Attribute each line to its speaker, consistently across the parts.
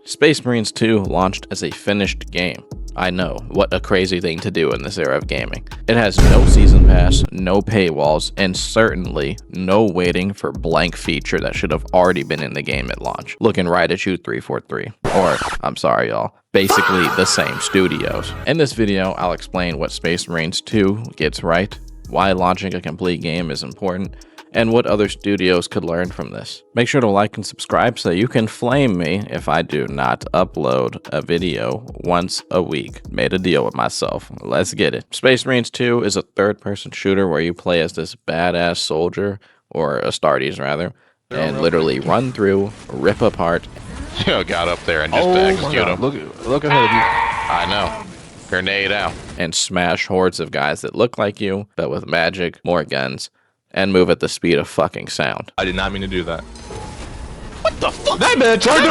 Speaker 1: Space Marines 2 launched as a finished game. I know, what a crazy thing to do in this era of gaming. It has no season pass, no paywalls, and certainly no waiting for blank feature that should have already been in the game at launch. Looking right at you, 343. Or, I'm sorry y'all, basically the same studios. In this video, I'll explain what Space Marines 2 gets right, why launching a complete game is important, and what other studios could learn from this. Make sure to like and subscribe so you can flame me if I do not upload a video once a week. Made a deal with myself. Let's get it. Space Marines 2 is a third-person shooter where you play as this badass soldier, or Astartes rather, and literally run through, rip apart.
Speaker 2: Got up there and just execute him.
Speaker 3: Look ahead of you.
Speaker 2: I know. Grenade out.
Speaker 1: And smash hordes of guys that look like you, but with magic, more guns, and move at the speed of fucking sound.
Speaker 3: I did not mean to do that.
Speaker 2: What the fuck?
Speaker 3: That man tried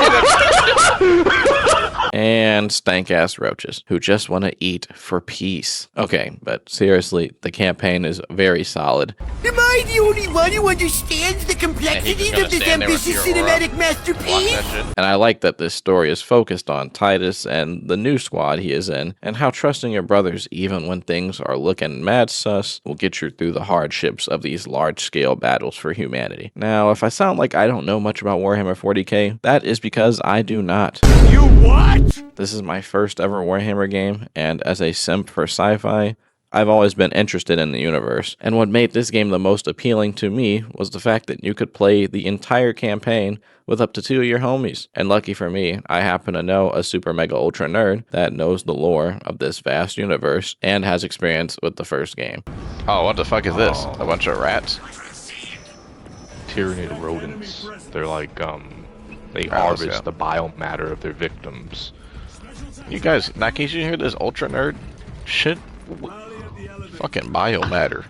Speaker 3: to
Speaker 1: And stank-ass roaches who just want to eat for peace. Okay, but seriously, the campaign is very solid.
Speaker 4: Am I the only one who understands the complexities of this ambitious cinematic masterpiece?
Speaker 1: And I like that this story is focused on Titus and the new squad he is in, and how trusting your brothers even when things are looking mad sus will get you through the hardships of these large-scale battles for humanity. Now, if I sound like I don't know much about Warhammer 40k, that is because I do not.
Speaker 4: You what?
Speaker 1: This is my first ever Warhammer game, and as a simp for sci-fi, I've always been interested in the universe, and what made this game the most appealing to me was the fact that you could play the entire campaign with up to 2 of your homies. And lucky for me, I happen to know a super mega ultra nerd that knows the lore of this vast universe and has experience with the first game.
Speaker 2: Oh, what the fuck is this? A bunch of rats?
Speaker 3: Tyrannid rodents. They're like, they harvest the biomatter of their victims.
Speaker 2: You guys, in case you hear this ultra nerd shit, fucking biomatter.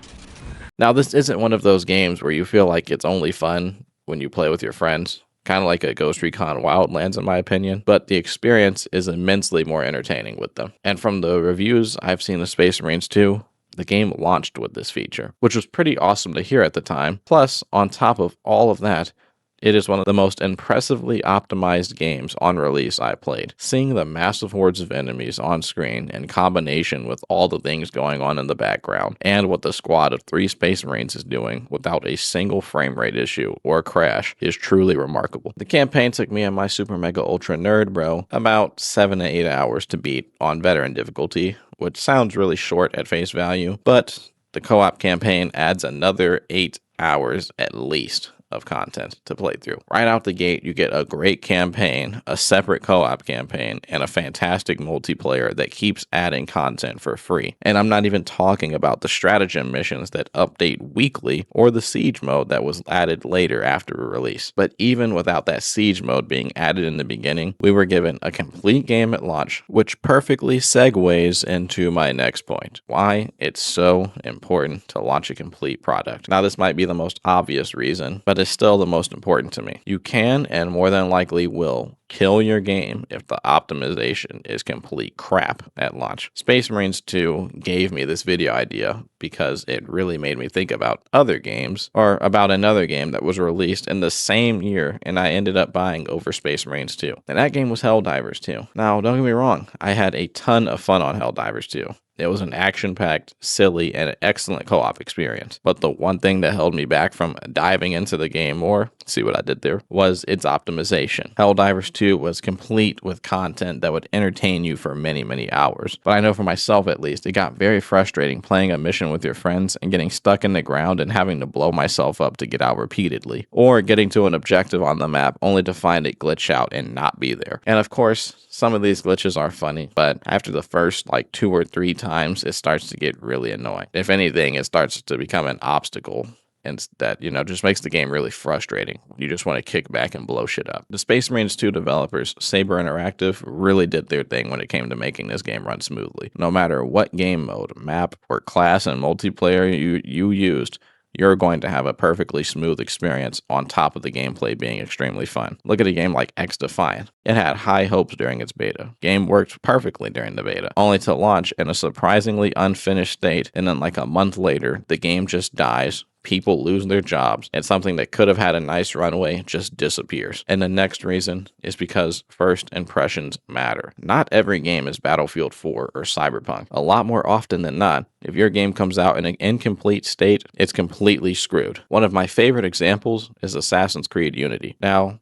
Speaker 1: Now, this isn't one of those games where you feel like it's only fun when you play with your friends. Kind of like a Ghost Recon Wildlands in my opinion, but the experience is immensely more entertaining with them. And from the reviews I've seen of Space Marines 2, the game launched with this feature, which was pretty awesome to hear at the time. Plus, on top of all of that, it is one of the most impressively optimized games on release I played. Seeing the massive hordes of enemies on screen in combination with all the things going on in the background, and what the squad of 3 Space Marines is doing without a single frame rate issue or crash is truly remarkable. The campaign took me and my super mega ultra nerd bro about 7 to 8 hours to beat on veteran difficulty, which sounds really short at face value, but the co-op campaign adds another 8 hours at least of content to play through. Right out the gate, you get a great campaign, a separate co-op campaign, and a fantastic multiplayer that keeps adding content for free. And I'm not even talking about the stratagem missions that update weekly or the siege mode that was added later after release. But even without that siege mode being added in the beginning, we were given a complete game at launch, which perfectly segues into my next point. Why it's so important to launch a complete product. Now, this might be the most obvious reason, but is still the most important to me. You can, and more than likely will, kill your game if the optimization is complete crap at launch. Space Marines 2 gave me this video idea because it really made me think about other games, or about another game that was released in the same year and I ended up buying over Space Marines 2. And that game was Helldivers 2. Now, don't get me wrong, I had a ton of fun on Helldivers 2. It was an action-packed, silly, and excellent co-op experience. But the one thing that held me back from diving into the game more, see what I did there, was its optimization. Helldivers 2 was complete with content that would entertain you for many, many hours. But I know for myself at least, it got very frustrating playing a mission with your friends and getting stuck in the ground and having to blow myself up to get out repeatedly. Or getting to an objective on the map only to find it glitch out and not be there. And of course, some of these glitches are funny, but after the first 2 or 3 times, it starts to get really annoying. If anything, it starts to become an obstacle, and that, just makes the game really frustrating. You just want to kick back and blow shit up. The Space Marines 2 developers, Saber Interactive, really did their thing when it came to making this game run smoothly. No matter what game mode, map, or class and multiplayer you used, you're going to have a perfectly smooth experience on top of the gameplay being extremely fun. Look at a game like X-Defiant. It had high hopes during its beta. Game worked perfectly during the beta, only to launch in a surprisingly unfinished state, and then like a month later, the game just dies, people lose their jobs, and something that could have had a nice runway just disappears. And the next reason is because first impressions matter. Not every game is Battlefield 4 or Cyberpunk. A lot more often than not, if your game comes out in an incomplete state, it's completely screwed. One of my favorite examples is Assassin's Creed Unity. Now,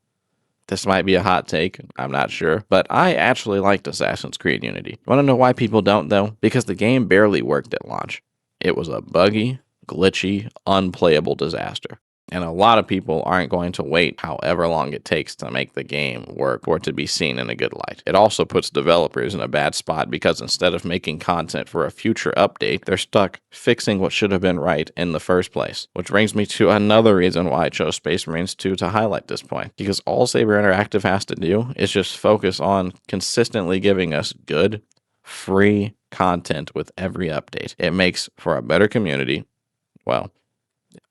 Speaker 1: this might be a hot take, I'm not sure, but I actually liked Assassin's Creed Unity. Want to know why people don't, though? Because the game barely worked at launch. It was a buggy, glitchy, unplayable disaster. And a lot of people aren't going to wait however long it takes to make the game work for it to be seen in a good light. It also puts developers in a bad spot because instead of making content for a future update, they're stuck fixing what should have been right in the first place. Which brings me to another reason why I chose Space Marines 2 to highlight this point. Because all Saber Interactive has to do is just focus on consistently giving us good, free content with every update. It makes for a better community. Well,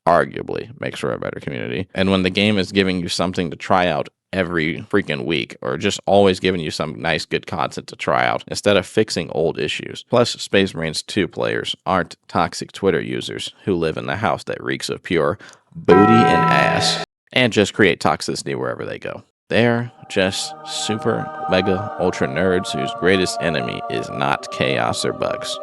Speaker 1: arguably makes for a better community. And when the game is giving you something to try out every freaking week, or just always giving you some nice good content to try out instead of fixing old issues. Plus, Space Marines 2 players aren't toxic Twitter users who live in the house that reeks of pure booty and ass and just create toxicity wherever they go. They're just super mega ultra nerds whose greatest enemy is not chaos or bugs.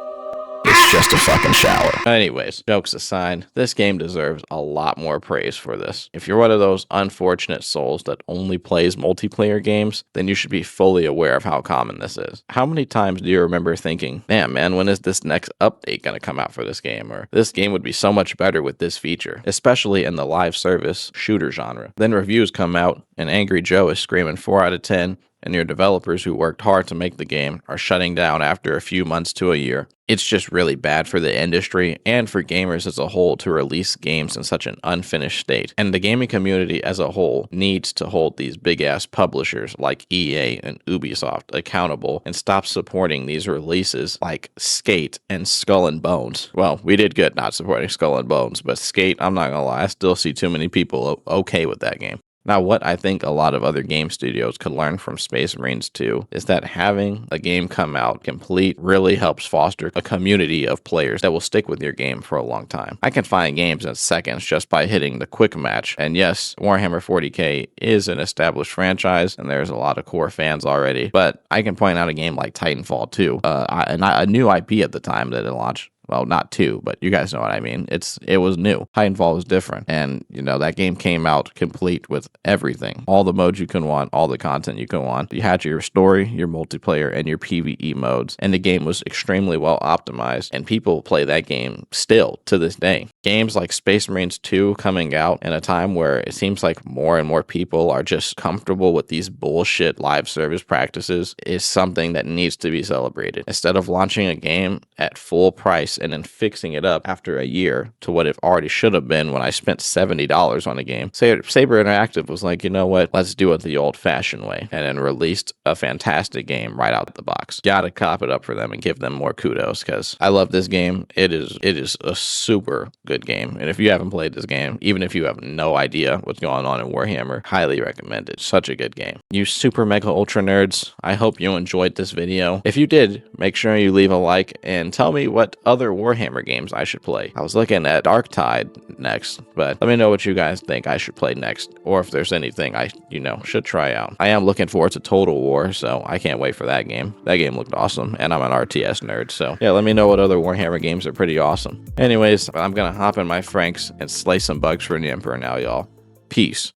Speaker 1: It's just a fucking shower. Anyways, jokes aside, this game deserves a lot more praise for this. If you're one of those unfortunate souls that only plays multiplayer games, then you should be fully aware of how common this is. How many times do you remember thinking, damn man, when is this next update going to come out for this game? Or this game would be so much better with this feature, especially in the live service shooter genre. Then reviews come out and Angry Joe is screaming 4 out of 10, and your developers who worked hard to make the game are shutting down after a few months to a year. It's just really bad for the industry and for gamers as a whole to release games in such an unfinished state. And the gaming community as a whole needs to hold these big-ass publishers like EA and Ubisoft accountable and stop supporting these releases like Skate and Skull and Bones. Well, we did good not supporting Skull and Bones, but Skate, I'm not gonna lie, I still see too many people okay with that game. Now, what I think a lot of other game studios could learn from Space Marines 2 is that having a game come out complete really helps foster a community of players that will stick with your game for a long time. I can find games in seconds just by hitting the quick match. And yes, Warhammer 40k is an established franchise, and there's a lot of core fans already. But I can point out a game like Titanfall 2, a new IP at the time that it launched. Well, not 2, but you guys know what I mean. It was new. Titanfall was different. And, that game came out complete with everything. All the modes you can want, all the content you can want. You had your story, your multiplayer, and your PvE modes. And the game was extremely well optimized. And people play that game still to this day. Games like Space Marines 2 coming out in a time where it seems like more and more people are just comfortable with these bullshit live service practices is something that needs to be celebrated. Instead of launching a game at full price and then fixing it up after a year to what it already should have been when I spent $70 on a game. Saber Interactive was like, you know what, let's do it the old-fashioned way, and then released a fantastic game right out the box. Gotta cop it up for them and give them more kudos, because I love this game. It is a super good game, and if you haven't played this game, even if you have no idea what's going on in Warhammer, highly recommend it. Such a good game. You super mega ultra nerds, I hope you enjoyed this video. If you did, make sure you leave a like and tell me what other Warhammer games I should play. I was looking at Darktide next, but let me know what you guys think I should play next, or if there's anything I, should try out. I am looking forward to Total War, so I can't wait for that game. That game looked awesome, and I'm an RTS nerd, so yeah, let me know what other Warhammer games are pretty awesome. Anyways, I'm gonna hop in my Franks and slay some bugs for the Emperor now, y'all. Peace.